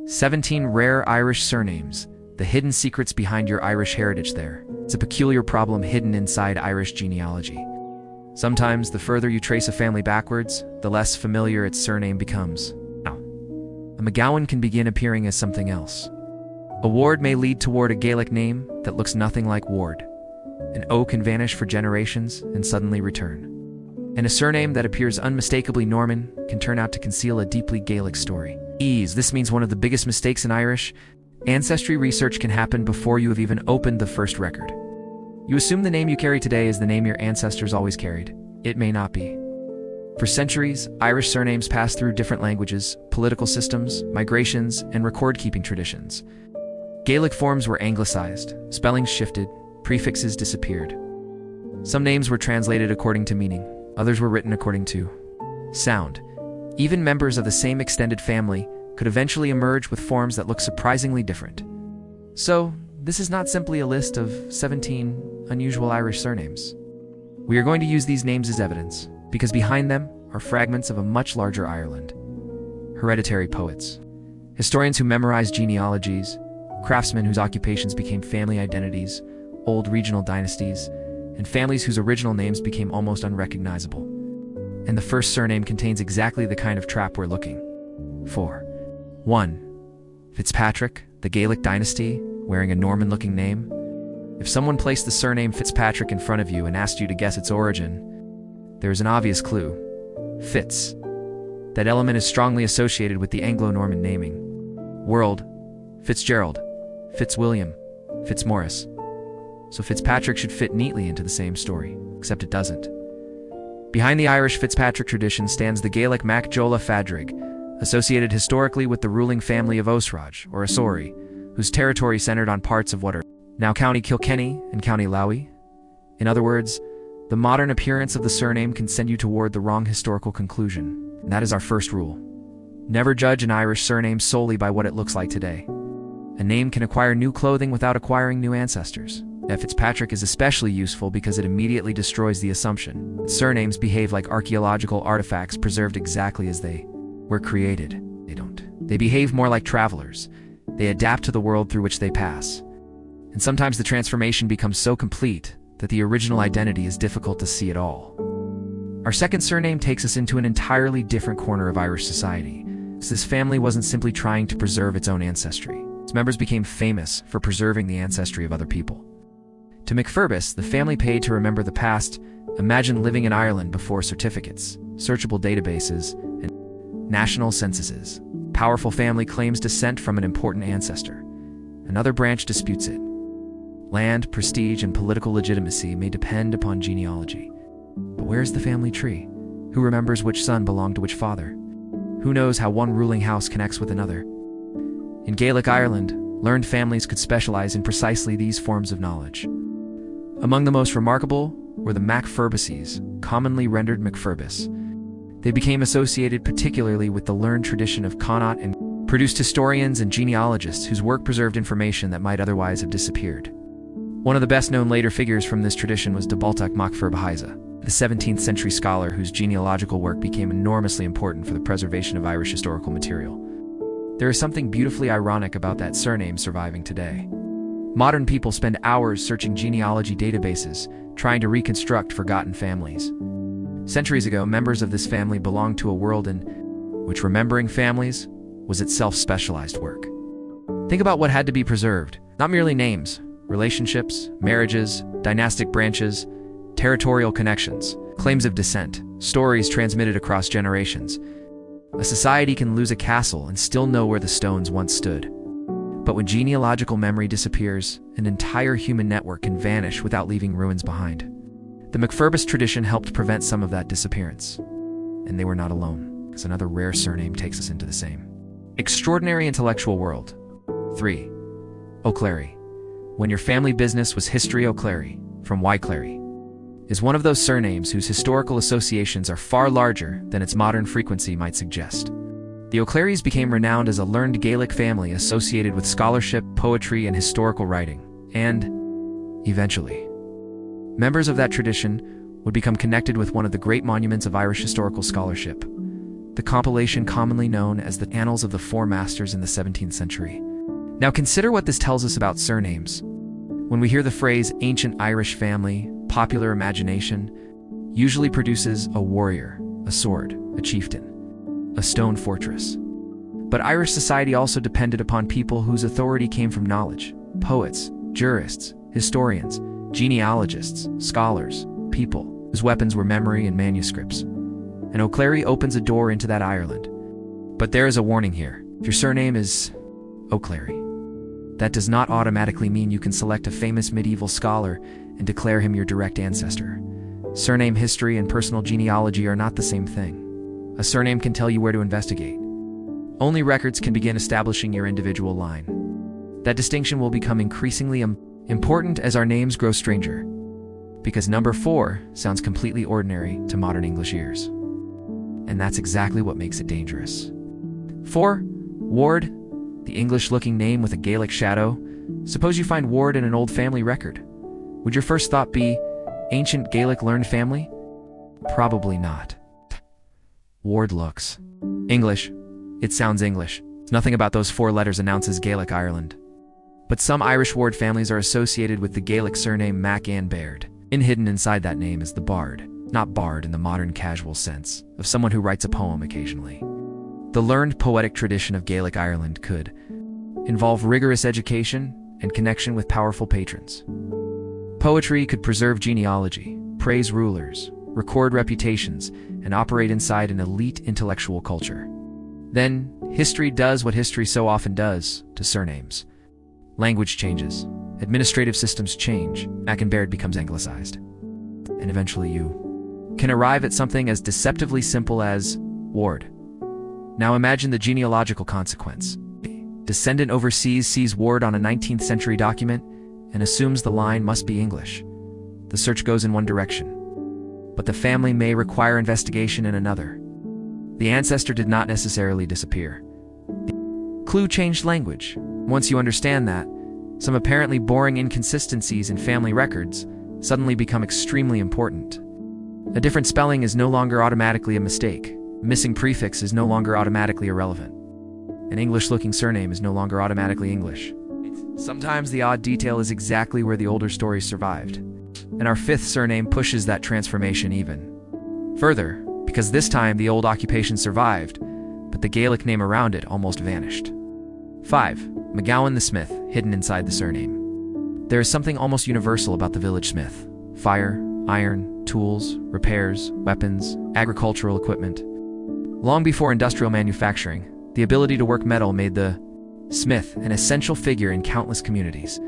17 Rare Irish Surnames. The hidden secrets behind your Irish heritage there. It's a peculiar problem hidden inside Irish genealogy. Sometimes, the further you trace a family backwards, the less familiar its surname becomes. Now, a McGowan can begin appearing as something else. A Ward may lead toward a Gaelic name that looks nothing like Ward. An O can vanish for generations and suddenly return. And a surname that appears unmistakably Norman can turn out to conceal a deeply Gaelic story. This means one of the biggest mistakes in Irish ancestry research can happen before you have even opened the first record. You assume the name you carry today is the name your ancestors always carried. It may not be. For centuries, Irish surnames passed through different languages, political systems, migrations, and record-keeping traditions. Gaelic forms were anglicized, spellings shifted, prefixes disappeared. Some names were translated according to meaning, others were written according to sound. Even members of the same extended family could eventually emerge with forms that look surprisingly different. So, this is not simply a list of 17 unusual Irish surnames. We are going to use these names as evidence, because behind them are fragments of a much larger Ireland. Hereditary poets, historians who memorized genealogies, craftsmen whose occupations became family identities, old regional dynasties, and families whose original names became almost unrecognizable. And the first surname contains exactly the kind of trap we're looking for. 1. Fitzpatrick, the Gaelic dynasty, wearing a Norman-looking name. If someone placed the surname Fitzpatrick in front of you and asked you to guess its origin, there is an obvious clue. Fitz. That element is strongly associated with the Anglo-Norman naming world. Fitzgerald, Fitzwilliam, Fitzmaurice. So Fitzpatrick should fit neatly into the same story, except it doesn't. Behind the Irish Fitzpatrick tradition stands the Gaelic MacDermot Fadrig, associated historically with the ruling family of Osraj, or Osori, whose territory centered on parts of what are now County Kilkenny and County Lowy. In other words, the modern appearance of the surname can send you toward the wrong historical conclusion. And that is our first rule. Never judge an Irish surname solely by what it looks like today. A name can acquire new clothing without acquiring new ancestors. Fitzpatrick is especially useful because it immediately destroys the assumption that surnames behave like archaeological artifacts preserved exactly as they were created. They don't. They behave more like travelers. They adapt to the world through which they pass. And sometimes the transformation becomes so complete that the original identity is difficult to see at all. Our second surname takes us into an entirely different corner of Irish society. This family wasn't simply trying to preserve its own ancestry. Its members became famous for preserving the ancestry of other people. To MacFirbis, the family paid to remember the past. Imagine living in Ireland before certificates, searchable databases, and national censuses. Powerful family claims descent from an important ancestor. Another branch disputes it. Land, prestige, and political legitimacy may depend upon genealogy. But where's the family tree? Who remembers which son belonged to which father? Who knows how one ruling house connects with another? In Gaelic Ireland, learned families could specialize in precisely these forms of knowledge. Among the most remarkable were the MacFirbises, commonly rendered MacFirbis. They became associated particularly with the learned tradition of Connaught and produced historians and genealogists whose work preserved information that might otherwise have disappeared. One of the best-known later figures from this tradition was Dubaltach MacFirbis, the 17th century scholar whose genealogical work became enormously important for the preservation of Irish historical material. There is something beautifully ironic about that surname surviving today. Modern people spend hours searching genealogy databases, trying to reconstruct forgotten families. Centuries ago, members of this family belonged to a world in which remembering families was itself specialized work. Think about what had to be preserved. Not merely names, relationships, marriages, dynastic branches, territorial connections, claims of descent, stories transmitted across generations. A society can lose a castle and still know where the stones once stood. But when genealogical memory disappears, an entire human network can vanish without leaving ruins behind. The MacFirbis tradition helped prevent some of that disappearance. And they were not alone, because another rare surname takes us into the same extraordinary intellectual world. 3. O'Clery. When your family business was History O'Clery, from Wyclary, is one of those surnames whose historical associations are far larger than its modern frequency might suggest. The O'Clerys became renowned as a learned Gaelic family associated with scholarship, poetry, and historical writing, and, eventually, members of that tradition would become connected with one of the great monuments of Irish historical scholarship, the compilation commonly known as the Annals of the Four Masters in the 17th century. Now consider what this tells us about surnames. When we hear the phrase ancient Irish family, popular imagination usually produces a warrior, a sword, a chieftain, a stone fortress. But Irish society also depended upon people whose authority came from knowledge: poets, jurists, historians, genealogists, scholars, people whose weapons were memory and manuscripts. And O'Clery opens a door into that Ireland. But there is a warning here. If your surname is O'Clery, that does not automatically mean you can select a famous medieval scholar and declare him your direct ancestor. Surname history and personal genealogy are not the same thing. A surname can tell you where to investigate. Only records can begin establishing your individual line. That distinction will become increasingly important as our names grow stranger, because number 4 sounds completely ordinary to modern English ears. And that's exactly what makes it dangerous. 4. Ward, the English-looking name with a Gaelic shadow. Suppose you find Ward in an old family record. Would your first thought be, ancient Gaelic learned family? Probably not. Ward looks English. It sounds English. Nothing about those 4 letters announces Gaelic Ireland. But some Irish Ward families are associated with the Gaelic surname MacAteer. Hidden inside that name is the bard, not bard in the modern casual sense, of someone who writes a poem occasionally. The learned poetic tradition of Gaelic Ireland could involve rigorous education and connection with powerful patrons. Poetry could preserve genealogy, praise rulers, record reputations, and operate inside an elite intellectual culture. Then, history does what history so often does to surnames. Language changes, administrative systems change, MacAteer becomes anglicized. And eventually you can arrive at something as deceptively simple as Ward. Now imagine the genealogical consequence. A descendant overseas sees Ward on a 19th century document and assumes the line must be English. The search goes in one direction, but the family may require investigation in another. The ancestor did not necessarily disappear. The clue changed language. Once you understand that, some apparently boring inconsistencies in family records suddenly become extremely important. A different spelling is no longer automatically a mistake. A missing prefix is no longer automatically irrelevant. An English-looking surname is no longer automatically English. Sometimes the odd detail is exactly where the older stories survived. And our 5th surname pushes that transformation even further, because this time the old occupation survived, but the Gaelic name around it almost vanished. 5. McGowan the smith, hidden inside the surname. There is something almost universal about the village smith. Fire, iron, tools, repairs, weapons, agricultural equipment. Long before industrial manufacturing, the ability to work metal made the smith an essential figure in countless communities.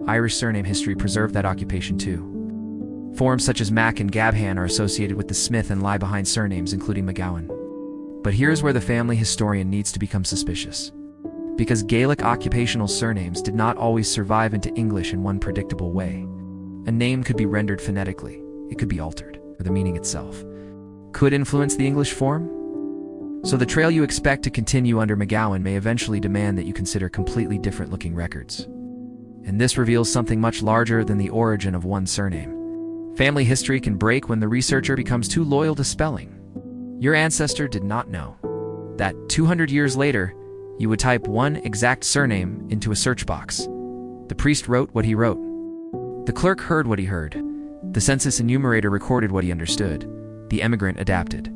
Irish surname history preserved that occupation too. Forms such as Mac and Gabhan are associated with the smith and lie behind surnames including McGowan. But here's where the family historian needs to become suspicious. Because Gaelic occupational surnames did not always survive into English in one predictable way. A name could be rendered phonetically, it could be altered, or the meaning itself could influence the English form. So the trail you expect to continue under McGowan may eventually demand that you consider completely different looking records. And this reveals something much larger than the origin of one surname. Family history can break when the researcher becomes too loyal to spelling. Your ancestor did not know that 200 years later, you would type one exact surname into a search box. The priest wrote what he wrote. The clerk heard what he heard. The census enumerator recorded what he understood. The emigrant adapted.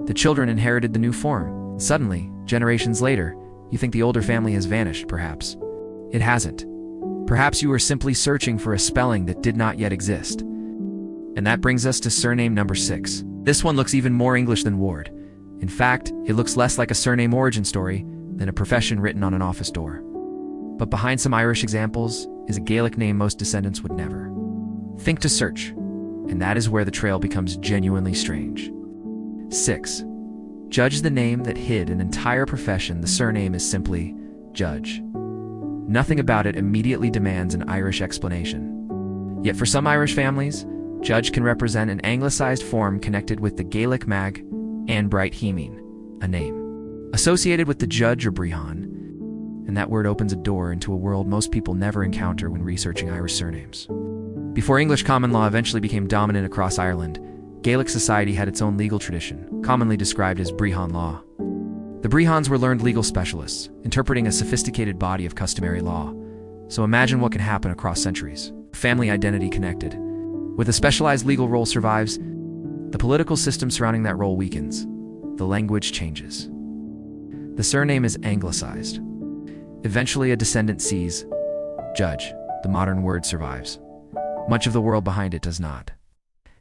The children inherited the new form. Suddenly, generations later, you think the older family has vanished, perhaps. It hasn't. Perhaps you were simply searching for a spelling that did not yet exist. And that brings us to surname number 6. This one looks even more English than Ward. In fact, it looks less like a surname origin story than a profession written on an office door. But behind some Irish examples is a Gaelic name most descendants would never think to search, and that is where the trail becomes genuinely strange. 6. Judge the name that hid an entire profession. The surname is simply Judge. Nothing about it immediately demands an Irish explanation. Yet for some Irish families, Judge can represent an anglicized form connected with the Gaelic mag and bright Heaney, a name associated with the judge or Brehon, and that word opens a door into a world most people never encounter when researching Irish surnames. Before English common law eventually became dominant across Ireland, Gaelic society had its own legal tradition, commonly described as Brehon law. The Brehons were learned legal specialists, interpreting a sophisticated body of customary law. So imagine what can happen across centuries. Family identity connected. With a specialized legal role survives, the political system surrounding that role weakens. The language changes. The surname is anglicized. Eventually a descendant sees, judge, the modern word survives. Much of the world behind it does not.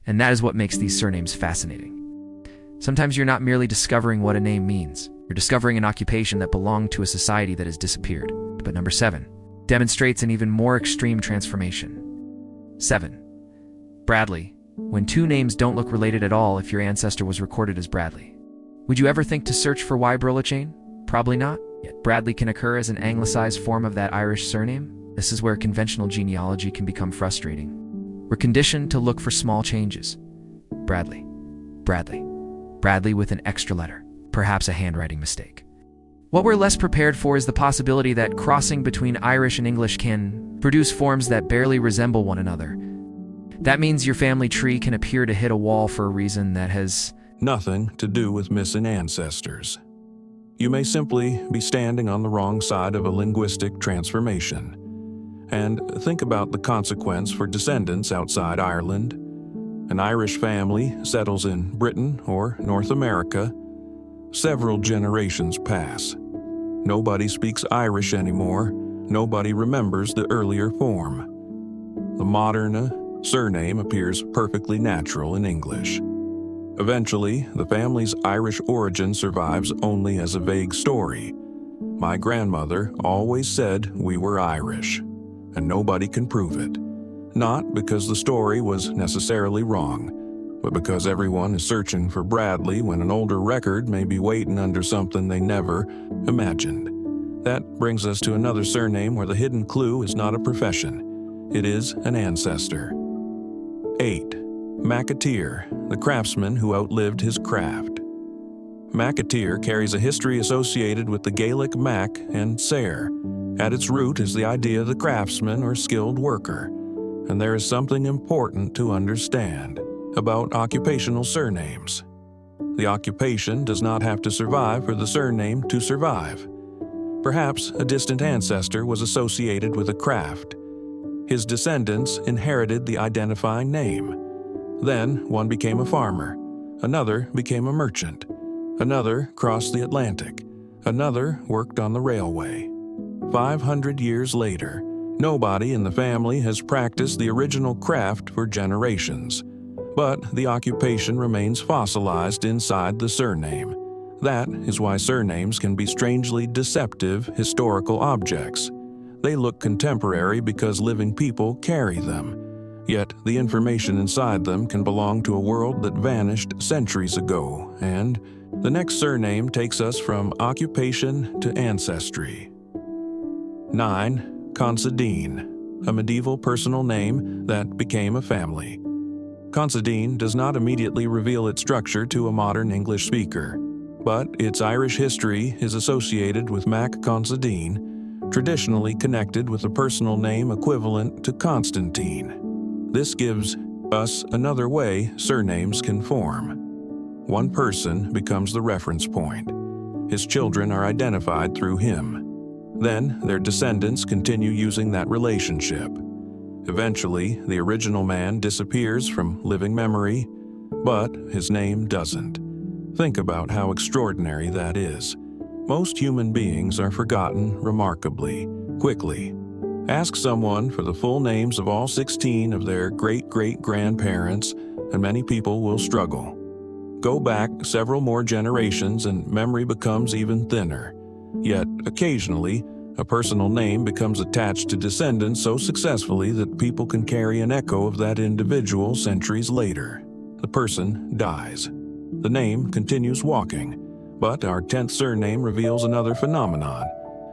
And that is what makes these surnames fascinating. Sometimes you're not merely discovering what a name means, you're discovering an occupation that belonged to a society that has disappeared. But number 7 demonstrates an even more extreme transformation. 7. Bradley. When two names don't look related at all if your ancestor was recorded as Bradley. Would you ever think to search for why Burlichain? Probably not. Yet Bradley can occur as an anglicized form of that Irish surname. This is where conventional genealogy can become frustrating. We're conditioned to look for small changes. Bradley. Bradley. Bradley with an extra letter. Perhaps a handwriting mistake. What we're less prepared for is the possibility that crossing between Irish and English can produce forms that barely resemble one another. That means your family tree can appear to hit a wall for a reason that has nothing to do with missing ancestors. You may simply be standing on the wrong side of a linguistic transformation. And think about the consequence for descendants outside Ireland. An Irish family settles in Britain or North America. Several generations pass. Nobody speaks Irish anymore. Nobody remembers the earlier form. The modern surname appears perfectly natural in English. Eventually, the family's Irish origin survives only as a vague story. My grandmother always said we were Irish, and nobody can prove it. Not because the story was necessarily wrong, but because everyone is searching for Bradley when an older record may be waiting under something they never imagined. That brings us to another surname where the hidden clue is not a profession. It is an ancestor. 8. MacAteer, the craftsman who outlived his craft. MacAteer carries a history associated with the Gaelic Mac and Sair. At its root is the idea of the craftsman or skilled worker. And there is something important to understand about occupational surnames. The occupation does not have to survive for the surname to survive. Perhaps a distant ancestor was associated with a craft. His descendants inherited the identifying name. Then one became a farmer, another became a merchant, another crossed the Atlantic, another worked on the railway. 500 years later, nobody in the family has practiced the original craft for generations, but the occupation remains fossilized inside the surname. That is why surnames can be strangely deceptive historical objects. They look contemporary because living people carry them. Yet the information inside them can belong to a world that vanished centuries ago, and the next surname takes us from occupation to ancestry. 9. Considine, a medieval personal name that became a family. Considine does not immediately reveal its structure to a modern English speaker, but its Irish history is associated with Mac Considine, traditionally connected with a personal name equivalent to Constantine. This gives us another way surnames can form. One person becomes the reference point. His children are identified through him. Then their descendants continue using that relationship. Eventually, the original man disappears from living memory, but his name doesn't. Think about how extraordinary that is. Most human beings are forgotten remarkably quickly. Ask someone for the full names of all 16 of their great-great-grandparents, and many people will struggle. Go back several more generations and memory becomes even thinner. Yet, occasionally, a personal name becomes attached to descendants so successfully that people can carry an echo of that individual centuries later. The person dies. The name continues walking, but our 10th surname reveals another phenomenon.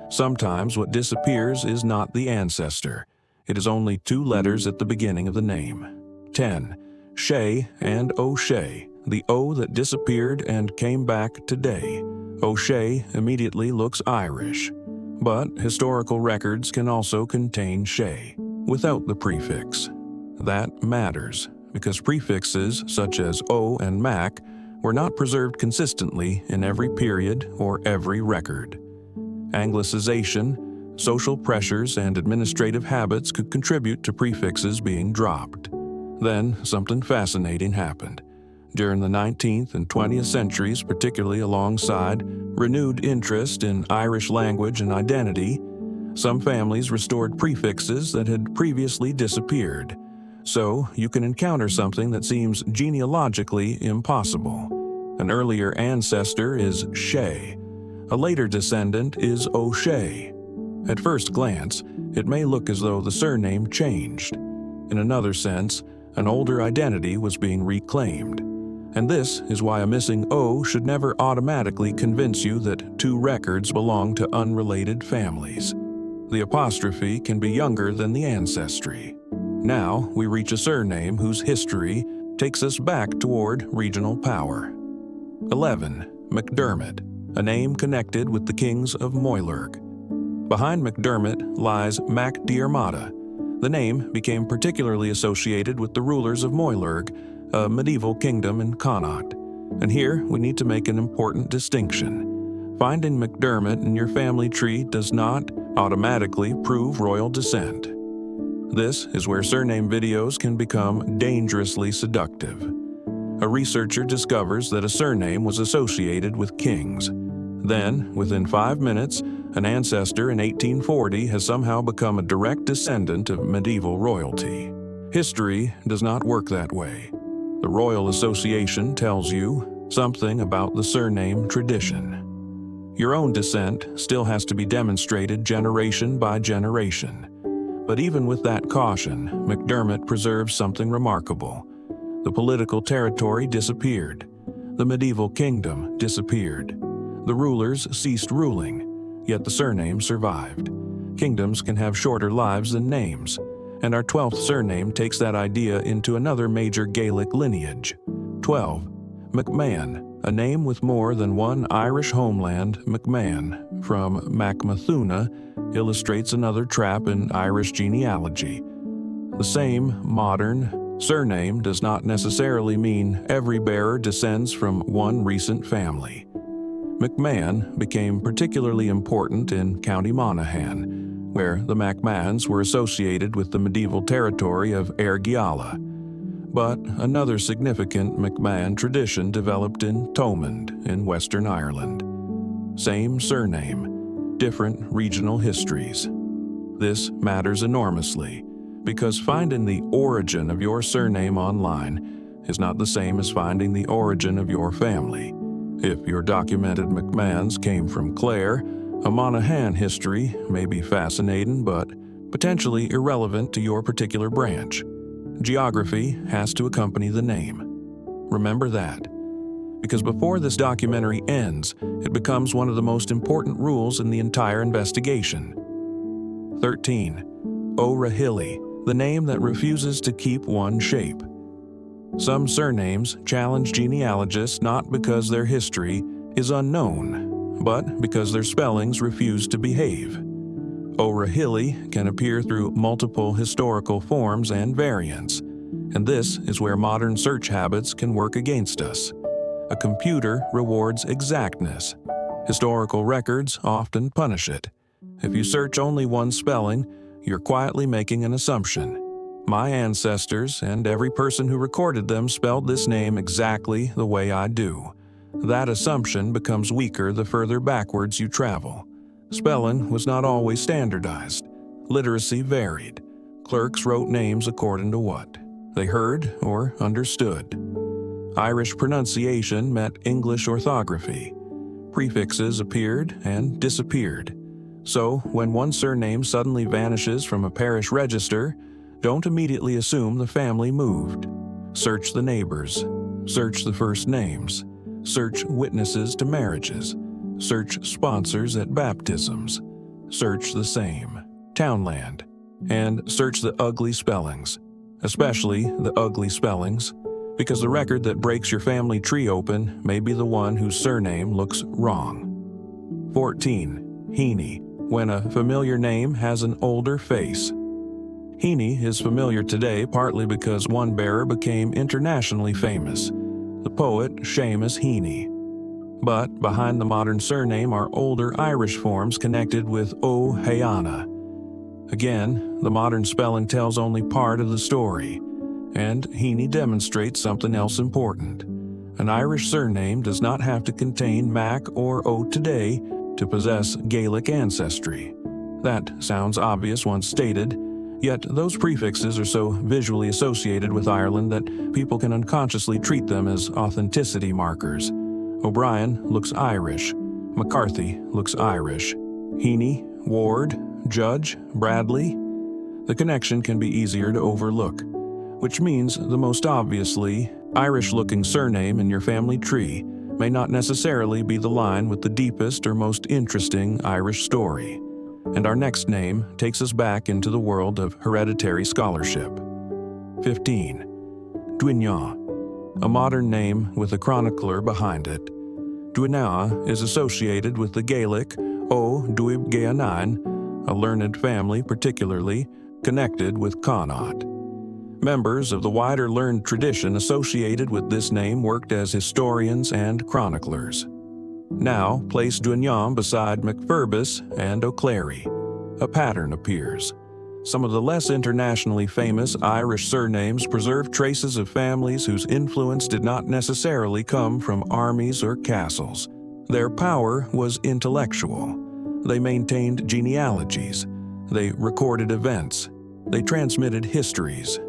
Sometimes what disappears is not the ancestor. It is only 2 letters at the beginning of the name. 10. Shay and O'Shea, the O that disappeared and came back today. O'Shea immediately looks Irish, but historical records can also contain Shay, without the prefix. That matters, because prefixes such as O and Mac were not preserved consistently in every period or every record. Anglicization, social pressures, and administrative habits could contribute to prefixes being dropped. Then, something fascinating happened. During the 19th and 20th centuries, particularly alongside renewed interest in Irish language and identity, some families restored prefixes that had previously disappeared. So, you can encounter something that seems genealogically impossible. An earlier ancestor is Shea. A later descendant is O'Shea. At first glance, it may look as though the surname changed. In another sense, an older identity was being reclaimed. And this is why a missing O should never automatically convince you that two records belong to unrelated families. The apostrophe can be younger than the ancestry. Now we reach a surname whose history takes us back toward regional power. 11. MacDermot, a name connected with the kings of Moylurg. Behind MacDermot lies MacDermot. The name became particularly associated with the rulers of Moylurg, a medieval kingdom in Connaught. And here we need to make an important distinction. Finding MacDermot in your family tree does not automatically prove royal descent. This is where surname videos can become dangerously seductive. A researcher discovers that a surname was associated with kings. Then, within 5 minutes, an ancestor in 1840 has somehow become a direct descendant of medieval royalty. History does not work that way. The Royal Association tells you something about the surname tradition. Your own descent still has to be demonstrated generation by generation. But even with that caution, MacDermot preserves something remarkable. The political territory disappeared. The medieval kingdom disappeared. The rulers ceased ruling, yet the surname survived. Kingdoms can have shorter lives than names, and our 12th surname takes that idea into another major Gaelic lineage. 12. McMahon, a name with more than one Irish homeland. McMahon, from Macmathuna, illustrates another trap in Irish genealogy. The same modern surname does not necessarily mean every bearer descends from one recent family. McMahon became particularly important in County Monaghan, where the McMahons were associated with the medieval territory of Airgiala. But another significant McMahon tradition developed in Thomond in Western Ireland. Same surname, different regional histories. This matters enormously, because finding the origin of your surname online is not the same as finding the origin of your family. If your documented McMahons came from Clare, a Monaghan history may be fascinating but potentially irrelevant to your particular branch. Geography has to accompany the name. Remember that. Because before this documentary ends, it becomes one of the most important rules in the entire investigation. 13. O'Hickey, the name that refuses to keep one shape. Some surnames challenge genealogists not because their history is unknown, but because their spellings refuse to behave. O'Hickey can appear through multiple historical forms and variants, and this is where modern search habits can work against us. A computer rewards exactness. Historical records often punish it. If you search only one spelling, you're quietly making an assumption. My ancestors and every person who recorded them spelled this name exactly the way I do. That assumption becomes weaker the further backwards you travel. Spelling was not always standardized. Literacy varied. Clerks wrote names according to what they heard or understood. Irish pronunciation met English orthography. Prefixes appeared and disappeared. So, when one surname suddenly vanishes from a parish register, don't immediately assume the family moved. Search the neighbors. Search the first names. Search witnesses to marriages. Search sponsors at baptisms. Search the same, townland. And search the ugly spellings, especially the ugly spellings, because the record that breaks your family tree open may be the one whose surname looks wrong. 14. Heaney, when a familiar name has an older face. Heaney is familiar today partly because one bearer became internationally famous, the poet Seamus Heaney. But behind the modern surname are older Irish forms connected with O'Hiana. Again, the modern spelling tells only part of the story, and Heaney demonstrates something else important. An Irish surname does not have to contain Mac or O today to possess Gaelic ancestry. That sounds obvious once stated, yet those prefixes are so visually associated with Ireland that people can unconsciously treat them as authenticity markers. O'Brien looks Irish, McCarthy looks Irish, Heaney, Ward, Judge, Bradley. The connection can be easier to overlook, which means the most obviously Irish-looking surname in your family tree may not necessarily be the line with the deepest or most interesting Irish story. And our next name takes us back into the world of hereditary scholarship. 15. Duignan, a modern name with a chronicler behind it. Duignan is associated with the Gaelic O Duignan, a learned family particularly connected with Connaught. Members of the wider learned tradition associated with this name worked as historians and chroniclers. Now, place Duignan beside MacFirbis and O'Clery. A pattern appears. Some of the less internationally famous Irish surnames preserve traces of families whose influence did not necessarily come from armies or castles. Their power was intellectual. They maintained genealogies. They recorded events. They transmitted histories.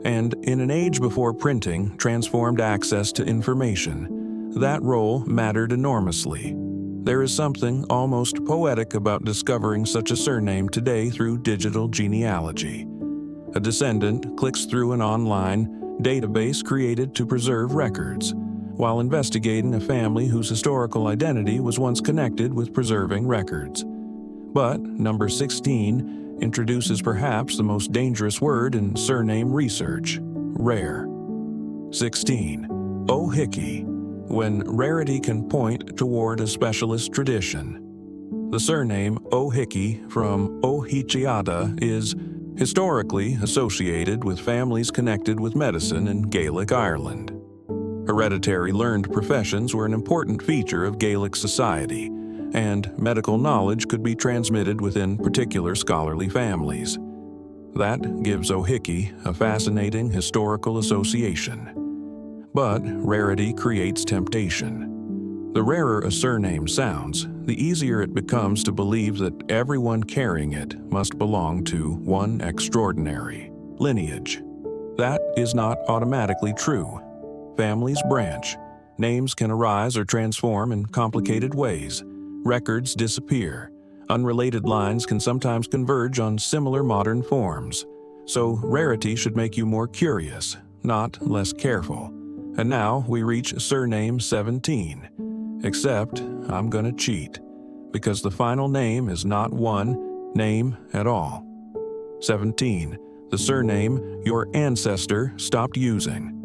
And in an age before printing transformed access to information, that role mattered enormously. There is something almost poetic about discovering such a surname today through digital genealogy. A descendant clicks through an online database created to preserve records, while investigating a family whose historical identity was once connected with preserving records. But number 16 introduces perhaps the most dangerous word in surname research: rare. 16. O'Hickey, when rarity can point toward a specialist tradition. The surname O'Hickey from O'Hichiada is historically associated with families connected with medicine in Gaelic Ireland. Hereditary learned professions were an important feature of Gaelic society, and medical knowledge could be transmitted within particular scholarly families. That gives O'Hickey a fascinating historical association. But rarity creates temptation. The rarer a surname sounds, the easier it becomes to believe that everyone carrying it must belong to one extraordinary lineage. That is not automatically true. Families branch. Names can arise or transform in complicated ways. Records disappear. Unrelated lines can sometimes converge on similar modern forms. So rarity should make you more curious, not less careful. And now we reach surname 17. Except I'm gonna cheat, because the final name is not one name at all. 17. The surname your ancestor stopped using.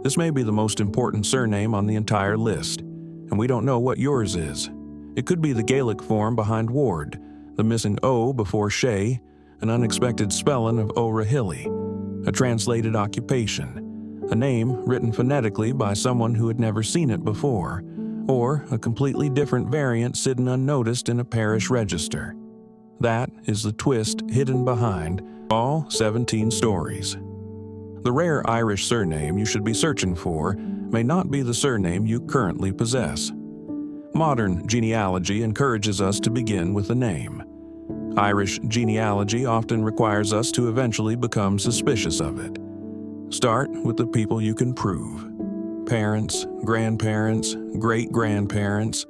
This may be the most important surname on the entire list, and we don't know what yours is. It could be the Gaelic form behind Ward, the missing O before Shea, an unexpected spelling of O'Rahilly, a translated occupation, a name written phonetically by someone who had never seen it before, or a completely different variant sitting unnoticed in a parish register. That is the twist hidden behind all 17 stories. The rare Irish surname you should be searching for may not be the surname you currently possess. Modern genealogy encourages us to begin with a name. Irish genealogy often requires us to eventually become suspicious of it. Start with the people you can prove. Parents, grandparents, great-grandparents,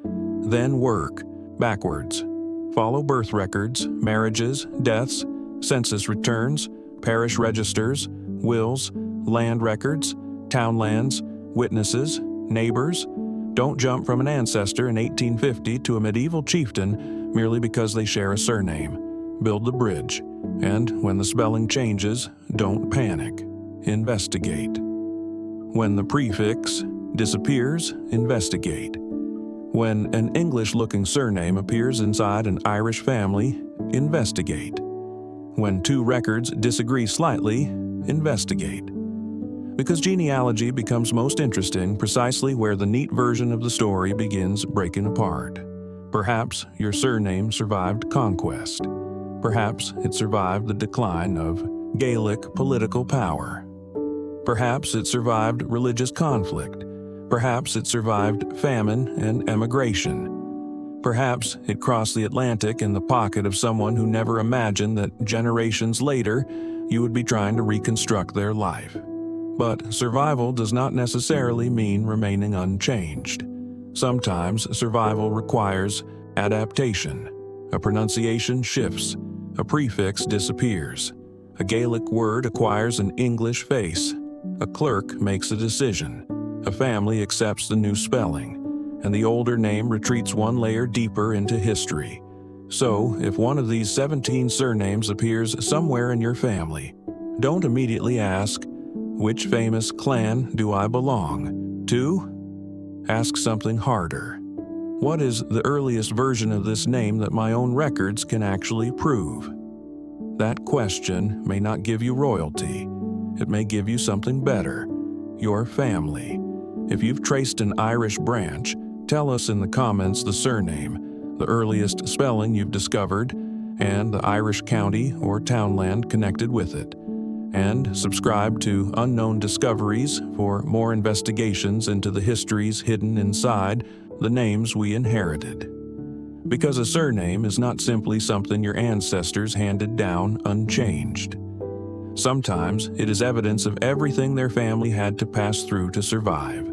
then work backwards. Follow birth records, marriages, deaths, census returns, parish registers, wills, land records, townlands, witnesses, neighbors. Don't jump from an ancestor in 1850 to a medieval chieftain merely because they share a surname. Build the bridge. And when the spelling changes, don't panic. Investigate. When the prefix disappears, investigate. When an English-looking surname appears inside an Irish family, investigate. when two records disagree slightly, investigate. Because genealogy becomes most interesting precisely where the neat version of the story begins breaking apart. Perhaps your surname survived conquest. Perhaps it survived the decline of Gaelic political power. Perhaps it survived religious conflict. Perhaps it survived famine and emigration. Perhaps it crossed the Atlantic in the pocket of someone who never imagined that generations later you would be trying to reconstruct their life. But survival does not necessarily mean remaining unchanged. Sometimes survival requires adaptation. A pronunciation shifts. A prefix disappears. A Gaelic word acquires an English face. A clerk makes a decision. A family accepts the new spelling. And the older name retreats one layer deeper into history. So, if one of these 17 surnames appears somewhere in your family, don't immediately ask, "Which famous clan do I belong to?" Ask something harder. What is the earliest version of this name that my own records can actually prove? That question may not give you royalty. It may give you something better, your family. If you've traced an Irish branch, tell us in the comments the surname, the earliest spelling you've discovered, and the Irish county or townland connected with it. And subscribe to Unknown Discoveries for more investigations into the histories hidden inside the names we inherited. Because a surname is not simply something your ancestors handed down unchanged. Sometimes it is evidence of everything their family had to pass through to survive.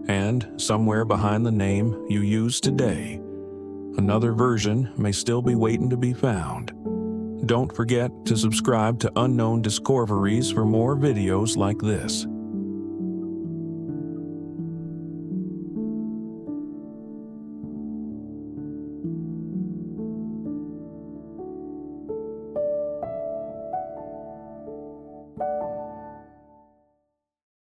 And somewhere behind the name you use today, another version may still be waiting to be found. Don't forget to subscribe to Unknown Discoveriez for more videos like this.